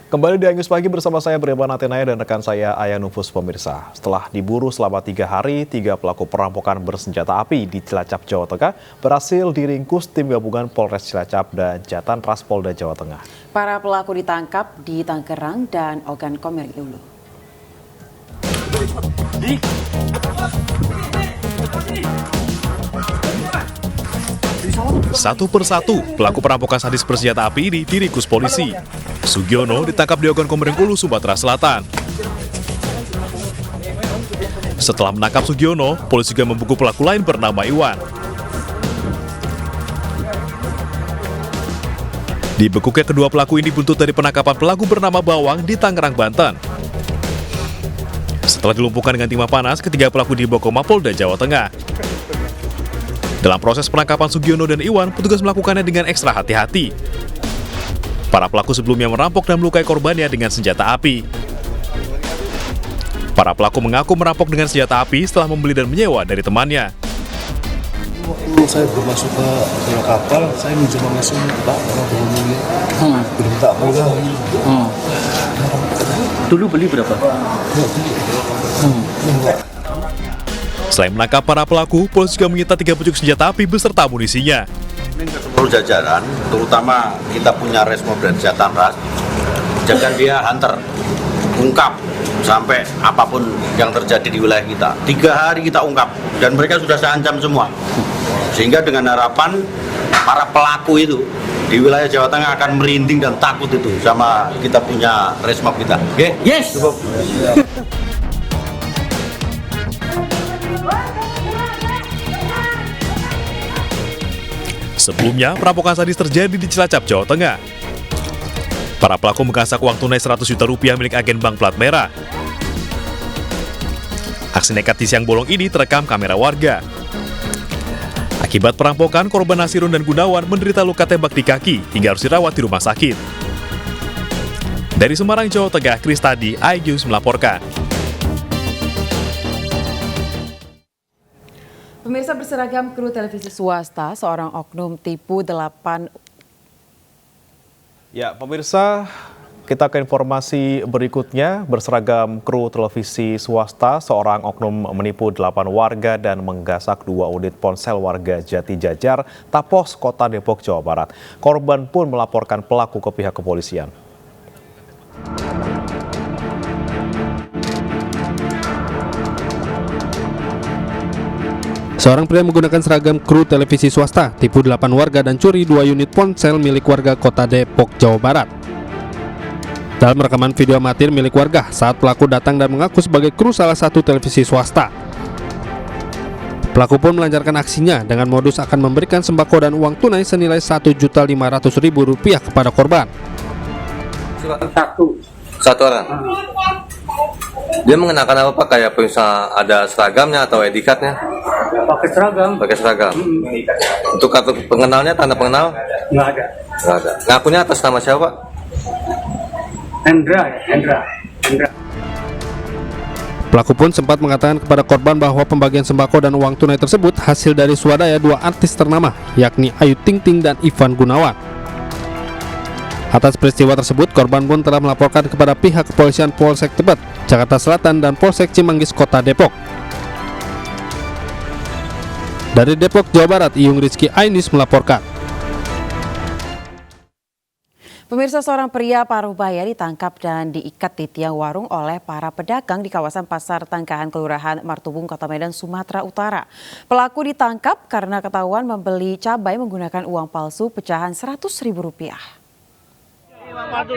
Kembali di Angus Pagi bersama saya Breban Atenaya dan rekan saya Ayah Nufus pemirsa. Setelah diburu selama 3 hari, 3 pelaku perampokan bersenjata api di Cilacap, Jawa Tengah berhasil diringkus tim gabungan Polres Cilacap dan Jatan Ras Polda Jawa Tengah. Para pelaku ditangkap di Tangerang dan Ogan Komering Ulu. Satu persatu, pelaku perampokan sadis bersenjata api ini diringkus polisi. Sugiono ditangkap di Ogan Komering Ulu, Sumatera Selatan. Setelah menangkap Sugiono, polisi juga memburu pelaku lain bernama Iwan. Dibekuknya kedua pelaku ini buntut dari penangkapan pelaku bernama Bawang di Tangerang, Banten. Setelah dilumpuhkan dengan timah panas, ketiga pelaku dibawa ke Mapolda Jawa Tengah. Dalam proses penangkapan Sugiono dan Iwan, petugas melakukannya dengan ekstra hati-hati. Para pelaku sebelumnya merampok dan melukai korbannya dengan senjata api. Para pelaku mengaku merampok dengan senjata api setelah membeli dan menyewa dari temannya. Waktu saya belum masuk ke kapal, saya minjem langsung Pak, belum tak pegang. Dulu beli berapa? Selain menangkap para pelaku, polisi juga menyita 3 pucuk senjata api beserta amunisinya. Ke seluruh jajaran, terutama kita punya Resmo dan Jatan Ras, jangan dia hunter, ungkap sampai apapun yang terjadi di wilayah kita. 3 hari kita ungkap, dan mereka sudah saya ancam semua. Sehingga dengan harapan para pelaku itu di wilayah Jawa Tengah akan merinding dan takut itu sama kita punya Resmo kita. Oke? Yes! Cukup. Sebelumnya, perampokan sadis terjadi di Cilacap, Jawa Tengah. Para pelaku menggasak uang tunai 100 juta rupiah milik agen bank plat merah. Aksi nekat di siang bolong ini terekam kamera warga. Akibat perampokan, korban Nasirun dan Gunawan menderita luka tembak di kaki hingga harus dirawat di rumah sakit. Dari Semarang, Jawa Tengah, Kristadi, iNews melaporkan. Pemirsa, berseragam kru televisi swasta, seorang oknum tipu 8. Ya, pemirsa, kita ke informasi berikutnya. Berseragam kru televisi swasta, seorang oknum menipu 8 warga dan menggasak 2 unit ponsel warga Jati Jajar, Tapos, Kota Depok, Jawa Barat. Korban pun melaporkan pelaku ke pihak kepolisian. Seorang pria menggunakan seragam kru televisi swasta, tipu 8 warga dan curi 2 unit ponsel milik warga Kota Depok, Jawa Barat. Dalam rekaman video amatir milik warga saat pelaku datang dan mengaku sebagai kru salah satu televisi swasta. Pelaku pun melancarkan aksinya dengan modus akan memberikan sembako dan uang tunai senilai Rp1.500.000 kepada korban. Satu orang. Dia mengenakan apa Pak? Kayak bisa ada seragamnya atau edikatnya? Pakai seragam. Pakai seragam. Untuk kartu pengenalnya, tanda pengenal? Nggak ada. Nggak ada. Ngakunya atas nama siapa Pak? Hendra. Pelaku pun sempat mengatakan kepada korban bahwa pembagian sembako dan uang tunai tersebut hasil dari swadaya 2 artis ternama, yakni Ayu Ting Ting dan Ivan Gunawan. Atas peristiwa tersebut, korban pun telah melaporkan kepada pihak kepolisian Polsek Tebet, Jakarta Selatan dan Polsek Cimanggis, Kota Depok. Dari Depok, Jawa Barat, Iyung Rizky, iNews melaporkan. Pemirsa, seorang pria paruh baya ditangkap dan diikat di tiang warung oleh para pedagang di kawasan Pasar Tangkahan, Kelurahan Martubung, Kota Medan, Sumatera Utara. Pelaku ditangkap karena ketahuan membeli cabai menggunakan uang palsu pecahan Rp100.000. Uang palsu.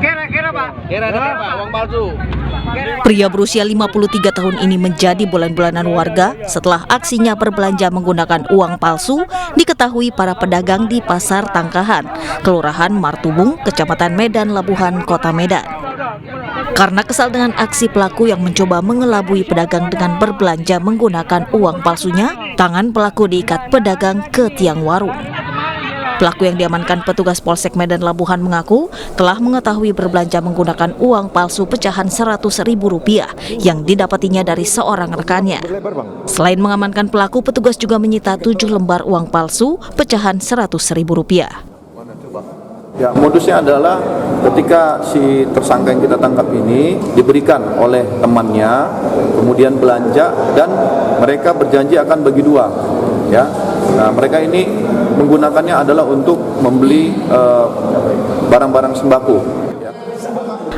Kira-kira Pak. Kira-kira uang palsu. Pria berusia 53 tahun ini menjadi bulan-bulanan warga setelah aksinya berbelanja menggunakan uang palsu diketahui para pedagang di Pasar Tangkahan, Kelurahan Martubung, Kecamatan Medan Labuhan, Kota Medan. Karena kesal dengan aksi pelaku yang mencoba mengelabui pedagang dengan berbelanja menggunakan uang palsunya, tangan pelaku diikat pedagang ke tiang warung. Pelaku yang diamankan petugas Polsek Medan Labuhan mengaku telah mengetahui berbelanja menggunakan uang palsu pecahan Rp100.000 yang didapatinya dari seorang rekannya. Selain mengamankan pelaku, petugas juga menyita 7 lembar uang palsu pecahan Rp100.000. Ya, modusnya adalah ketika si tersangka yang kita tangkap ini diberikan oleh temannya, kemudian belanja dan mereka berjanji akan bagi dua. Ya, nah, mereka ini menggunakannya adalah untuk membeli barang-barang sembako.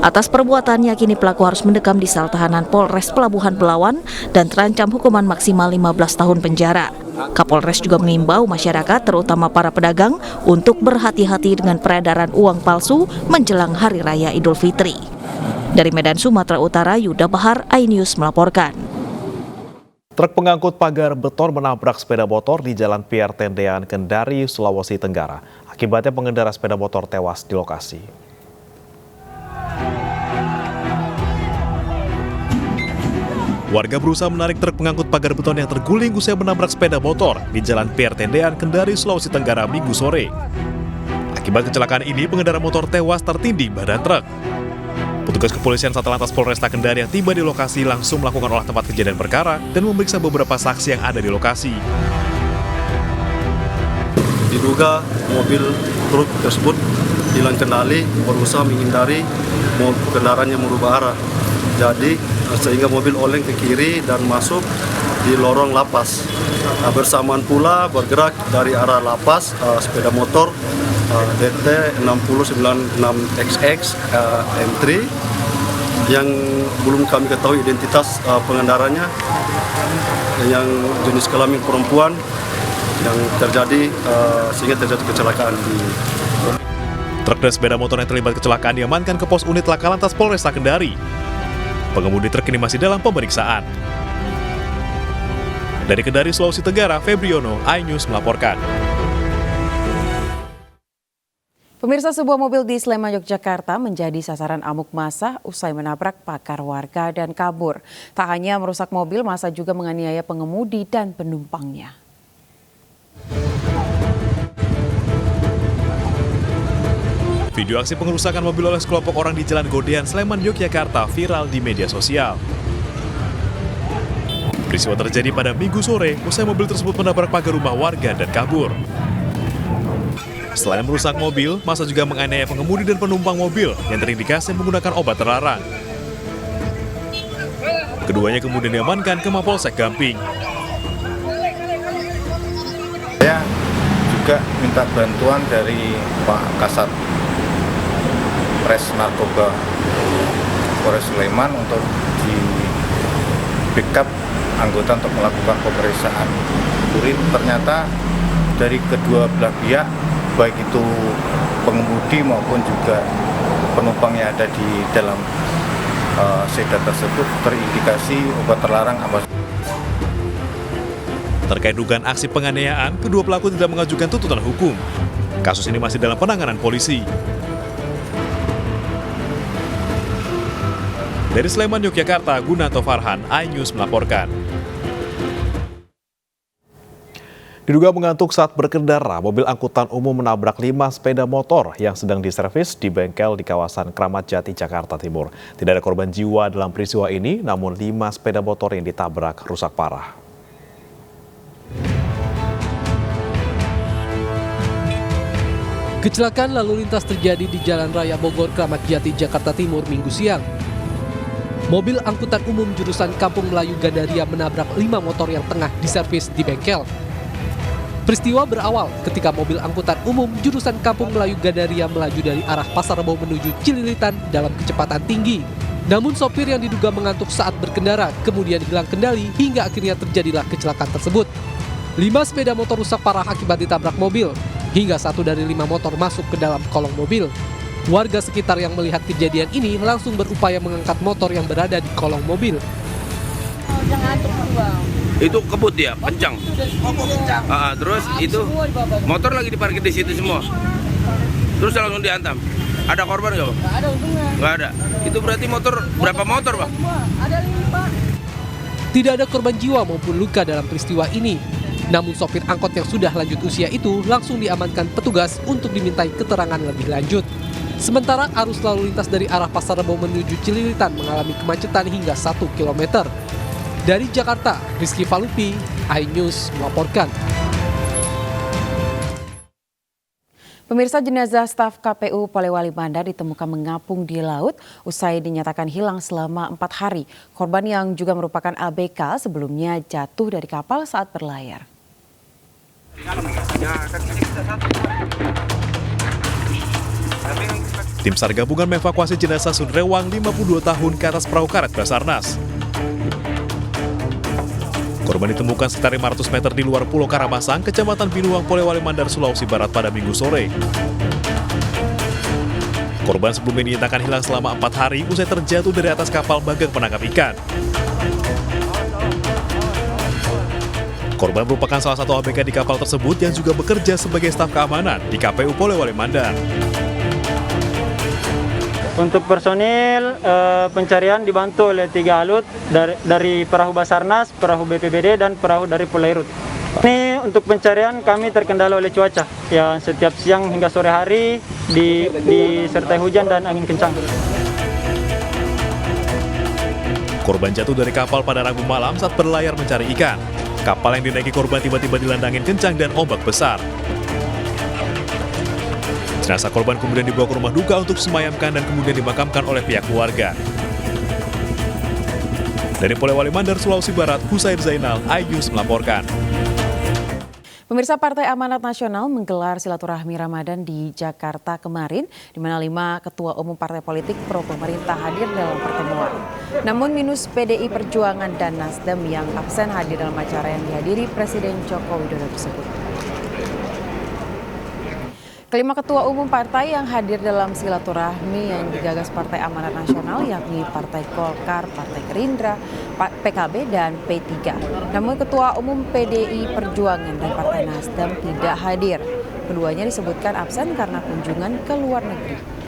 Atas perbuatannya kini pelaku harus mendekam di sel tahanan Polres Pelabuhan Belawan dan terancam hukuman maksimal 15 tahun penjara. Kapolres juga mengimbau masyarakat terutama para pedagang untuk berhati-hati dengan peredaran uang palsu menjelang Hari Raya Idul Fitri. Dari Medan, Sumatera Utara, Yuda Bahar, iNews melaporkan. Truk pengangkut pagar beton menabrak sepeda motor di Jalan Pier Tendean, Kendari, Sulawesi Tenggara. Akibatnya pengendara sepeda motor tewas di lokasi. Warga berusaha menarik truk pengangkut pagar beton yang terguling usai menabrak sepeda motor di Jalan Pier Tendean, Kendari, Sulawesi Tenggara, Minggu sore. Akibat kecelakaan ini, pengendara motor tewas tertindih badan truk. Petugas kepolisian Satlantas Polresta Kendari yang tiba di lokasi langsung melakukan olah tempat kejadian perkara dan memeriksa beberapa saksi yang ada di lokasi. Diduga mobil truk tersebut hilang kendali, berusaha menghindari kendaraannya merubah arah. Jadi sehingga mobil oleng ke kiri dan masuk di lorong lapas. Bersamaan pula bergerak dari arah lapas sepeda motor DT 6096XX M3 yang belum kami ketahui identitas pengendaranya, yang jenis kelamin perempuan, yang terjadi sehingga terjadi kecelakaan di. Truk dan sepeda motor yang terlibat kecelakaan diamankan ke pos unit Laka Lantas Polresta Kendari. Pengemudi truk ini masih dalam pemeriksaan. Dari Kendari, Sulawesi Tenggara, Febriono, iNews melaporkan. Pemirsa, sebuah mobil di Sleman, Yogyakarta menjadi sasaran amuk massa usai menabrak pakar warga dan kabur. Tak hanya merusak mobil, massa juga menganiaya pengemudi dan penumpangnya. Video aksi pengerusakan mobil oleh sekelompok orang di Jalan Godean, Sleman, Yogyakarta viral di media sosial. Peristiwa terjadi pada Minggu sore usai mobil tersebut menabrak pagar rumah warga dan kabur. Selain merusak mobil, massa juga menganiaya pengemudi dan penumpang mobil yang terindikasi menggunakan obat terlarang. Keduanya kemudian diamankan ke Mapolsek Gamping. Saya juga minta bantuan dari Pak Kasat Res Narkoba Polres Sleman untuk di backup anggota untuk melakukan pemeriksaan urin. Ternyata dari kedua belah pihak, baik itu pengemudi maupun juga penumpang yang ada di dalam sedan tersebut terindikasi obat terlarang. Terkait dugaan aksi penganiayaan, kedua pelaku tidak mengajukan tuntutan hukum. Kasus ini masih dalam penanganan polisi. Dari Sleman, Yogyakarta, Gunanto Farhan, iNews melaporkan. Diduga mengantuk saat berkendara, mobil angkutan umum menabrak 5 sepeda motor yang sedang diservis di bengkel di kawasan Kramat Jati, Jakarta Timur. Tidak ada korban jiwa dalam peristiwa ini, namun 5 sepeda motor yang ditabrak rusak parah. Kecelakaan lalu lintas terjadi di Jalan Raya Bogor, Kramat Jati, Jakarta Timur, Minggu siang. Mobil angkutan umum jurusan Kampung Melayu Gandaria menabrak 5 motor yang tengah diservis di bengkel. Peristiwa berawal ketika mobil angkutan umum jurusan Kampung Melayu Gandaria melaju dari arah Pasar Rebo menuju Cililitan dalam kecepatan tinggi. Namun sopir yang diduga mengantuk saat berkendara kemudian hilang kendali hingga akhirnya terjadilah kecelakaan tersebut. 5 sepeda motor rusak parah akibat ditabrak mobil, hingga 1 dari 5 motor masuk ke dalam kolong mobil. Warga sekitar yang melihat kejadian ini langsung berupaya mengangkat motor yang berada di kolong mobil. Itu kebut dia, kencang. Terus itu motor lagi diparkir di situ semua. Terus langsung dihantam. Ada korban nggak, Bang? Nggak ada untungnya. Nggak ada. Itu berarti motor, berapa motor, Bang? Ada 5. Tidak ada korban jiwa maupun luka dalam peristiwa ini. Namun sopir angkot yang sudah lanjut usia itu langsung diamankan petugas untuk dimintai keterangan lebih lanjut. Sementara arus lalu lintas dari arah Pasar Rebo menuju Cililitan mengalami kemacetan hingga 1 km. Dari Jakarta, Rizky Falupi, iNews melaporkan. Pemirsa, jenazah staf KPU Polewali Mandar ditemukan mengapung di laut usai dinyatakan hilang selama 4 hari. Korban yang juga merupakan ABK sebelumnya jatuh dari kapal saat berlayar. Tim SAR gabungan mengevakuasi jenazah Sun Rewang 52 tahun ke atas perahu karet Basarnas. Korban ditemukan sekitar 500 meter di luar Pulau Karamasang, Kecamatan Binuang, Polewali Mandar, Sulawesi Barat pada Minggu sore. Korban sebelumnya dinyatakan hilang selama 4 hari usai terjatuh dari atas kapal bagang penangkap ikan. Korban merupakan salah satu ABK di kapal tersebut yang juga bekerja sebagai staf keamanan di KPU Polewali Mandar. Untuk personil pencarian dibantu oleh 3 alut dari perahu Basarnas, perahu BPBD, dan perahu dari Polairut. Ini untuk pencarian kami terkendala oleh cuaca, ya setiap siang hingga sore hari disertai hujan dan angin kencang. Korban jatuh dari kapal pada Rabu malam saat berlayar mencari ikan. Kapal yang dinaiki korban tiba-tiba dilanda angin kencang dan ombak besar. Jenazah korban kemudian dibawa ke rumah duka untuk disemayamkan dan kemudian dimakamkan oleh pihak keluarga. Dari Polewali Mandar, Sulawesi Barat, Husain Zainal, iNews melaporkan. Pemirsa, Partai Amanat Nasional menggelar silaturahmi Ramadan di Jakarta kemarin, di mana 5 ketua umum partai politik pro pemerintah hadir dalam pertemuan. Namun minus PDI Perjuangan dan Nasdem yang absen hadir dalam acara yang dihadiri Presiden Joko Widodo tersebut. Kelima ketua umum partai yang hadir dalam silaturahmi yang digagas Partai Amanat Nasional yakni Partai Golkar, Partai Gerindra, PKB, dan P3. Namun ketua umum PDI Perjuangan dan Partai Nasdem tidak hadir. Keduanya disebutkan absen karena kunjungan ke luar negeri.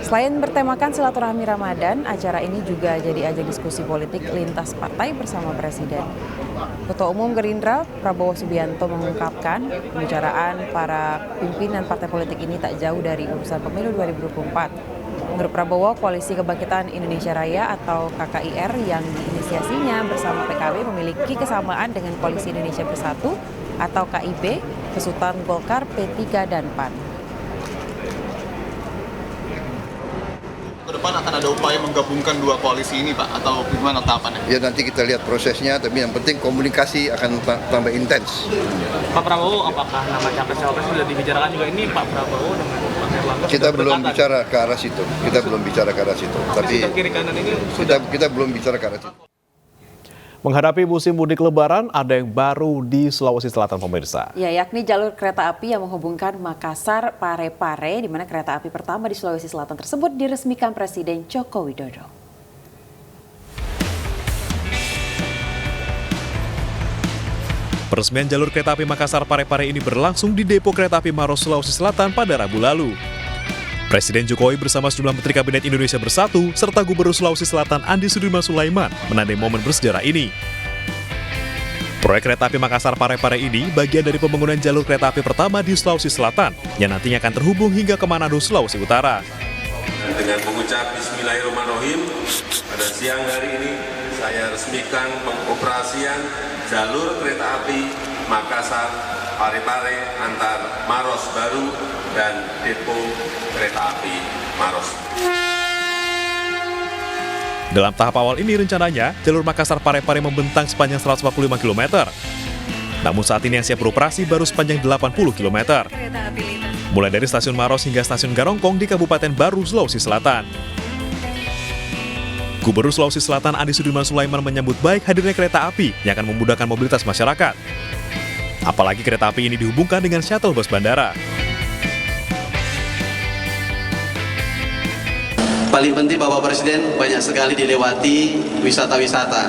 Selain bertemakan silaturahmi Ramadan, acara ini juga jadi ajang diskusi politik lintas partai bersama Presiden. Ketua Umum Gerindra, Prabowo Subianto, mengungkapkan pembicaraan para pimpinan partai politik ini tak jauh dari urusan pemilu 2024. Menurut Prabowo, Koalisi Kebangkitan Indonesia Raya atau KKIR yang diinisiasinya bersama PKB memiliki kesamaan dengan Koalisi Indonesia Bersatu atau KIB, besutan Golkar, P3, dan PAN. Ke depan akan ada upaya menggabungkan dua koalisi ini, Pak, atau gimana tahapannya? Ya nanti kita lihat prosesnya, tapi yang penting komunikasi akan tambah intens. Pak Prabowo, apakah nama capres-cawapres sudah dibicarakan juga ini Pak Prabowo dengan Pak Erlangga? Kita belum bicara ke arah situ. Tapi kiri kanan ini kita belum bicara ke arah situ. Menghadapi musim mudik Lebaran, ada yang baru di Sulawesi Selatan, pemirsa. Ya, yakni jalur kereta api yang menghubungkan Makassar, Parepare, di mana kereta api pertama di Sulawesi Selatan tersebut diresmikan Presiden Joko Widodo. Peresmian jalur kereta api Makassar Parepare ini berlangsung di depo kereta api Maros, Sulawesi Selatan pada Rabu lalu. Presiden Jokowi bersama sejumlah Menteri Kabinet Indonesia Bersatu serta Gubernur Sulawesi Selatan Andi Sudirman Sulaiman menandai momen bersejarah ini. Proyek kereta api Makassar Parepare ini bagian dari pembangunan jalur kereta api pertama di Sulawesi Selatan yang nantinya akan terhubung hingga ke Manado, Sulawesi Utara. Dan dengan mengucap Bismillahirrahmanirrahim, pada siang hari ini saya resmikan pengoperasian jalur kereta api Makassar Parepare antar Maros Baru dan depo kereta api Maros. Dalam tahap awal ini rencananya jalur Makassar Parepare membentang sepanjang 145 km. Namun saat ini yang siap beroperasi baru sepanjang 80 km. Mulai dari stasiun Maros hingga stasiun Garongkong di Kabupaten Baru, Sulawesi Selatan. Gubernur Sulawesi Selatan Andi Sudirman Sulaiman menyambut baik hadirnya kereta api yang akan memudahkan mobilitas masyarakat. Apalagi kereta api ini dihubungkan dengan shuttle bus bandara. Paling penting Bapak Presiden banyak sekali dilewati wisata-wisata.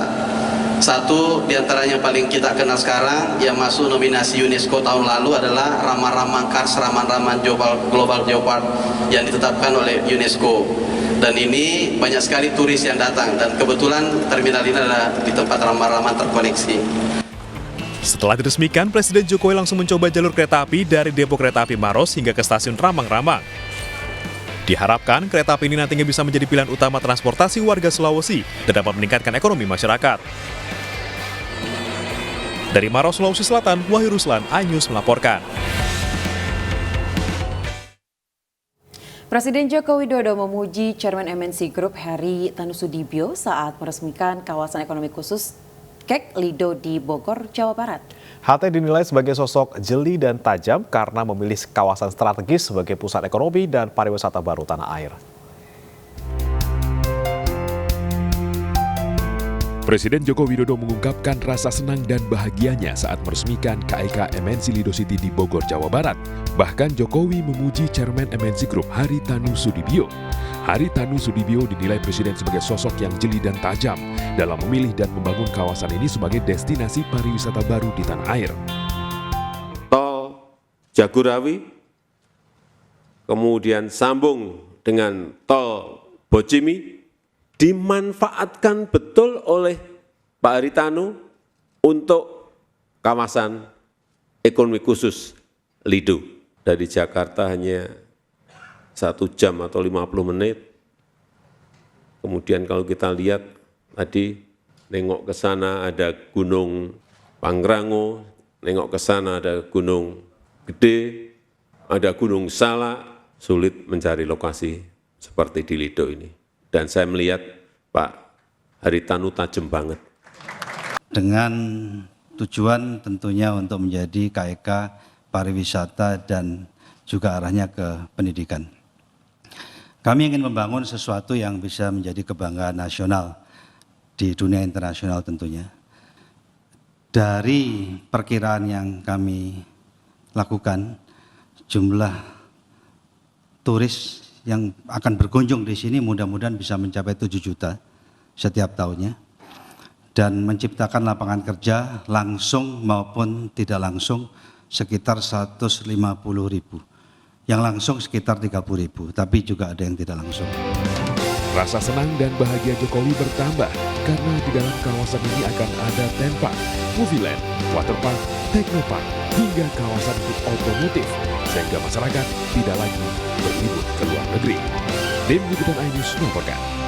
Satu diantaranya paling kita kenal sekarang yang masuk nominasi UNESCO tahun lalu adalah Ramang-Ramang Kars Ramang-Ramang Global Geopark yang ditetapkan oleh UNESCO. Dan ini banyak sekali turis yang datang dan kebetulan terminal ini adalah di tempat Ramang-Ramang terkoneksi. Setelah diresmikan, Presiden Jokowi langsung mencoba jalur kereta api dari depo kereta api Maros hingga ke stasiun Ramang-Ramang. Diharapkan kereta api ini nantinya bisa menjadi pilihan utama transportasi warga Sulawesi dan dapat meningkatkan ekonomi masyarakat. Dari Maros, Sulawesi Selatan, Wahyu Ruslan, iNews melaporkan. Presiden Joko Widodo memuji Chairman MNC Group Heri Tanusudibyo saat meresmikan kawasan ekonomi khusus Kek Lido di Bogor, Jawa Barat. HT dinilai sebagai sosok jeli dan tajam karena memilih kawasan strategis sebagai pusat ekonomi dan pariwisata baru tanah air. Presiden Joko Widodo mengungkapkan rasa senang dan bahagianya saat meresmikan KEK MNC Lido City di Bogor, Jawa Barat. Bahkan Jokowi memuji Chairman MNC Group Heri Tanusudibyo. Heri Tanusudibyo dinilai Presiden sebagai sosok yang jeli dan tajam dalam memilih dan membangun kawasan ini sebagai destinasi pariwisata baru di tanah air. Tol Jagorawi, kemudian sambung dengan tol Bocimi, dimanfaatkan betul oleh Pak Haritanu untuk kawasan ekonomi khusus Lido. Dari Jakarta hanya 1 jam atau 50 menit. Kemudian kalau kita lihat tadi, nengok ke sana ada Gunung Pangrango, nengok ke sana ada Gunung Gede, ada Gunung Salak, sulit mencari lokasi seperti di Lido ini. Dan saya melihat Pak Haritanu tajam banget. Dengan tujuan tentunya untuk menjadi KEK pariwisata dan juga arahnya ke pendidikan. Kami ingin membangun sesuatu yang bisa menjadi kebanggaan nasional di dunia internasional tentunya. Dari perkiraan yang kami lakukan, jumlah turis yang akan berkunjung di sini mudah-mudahan bisa mencapai 7 juta setiap tahunnya dan menciptakan lapangan kerja langsung maupun tidak langsung sekitar 150.000. Yang langsung sekitar 30.000, tapi juga ada yang tidak langsung. Rasa senang dan bahagia Jokowi bertambah karena di dalam kawasan ini akan ada theme park, movie land, waterpark, technopark, hingga kawasan otomotif, sehingga masyarakat tidak lagi berlibur ke luar negeri. Tim Liputan iNews melaporkan.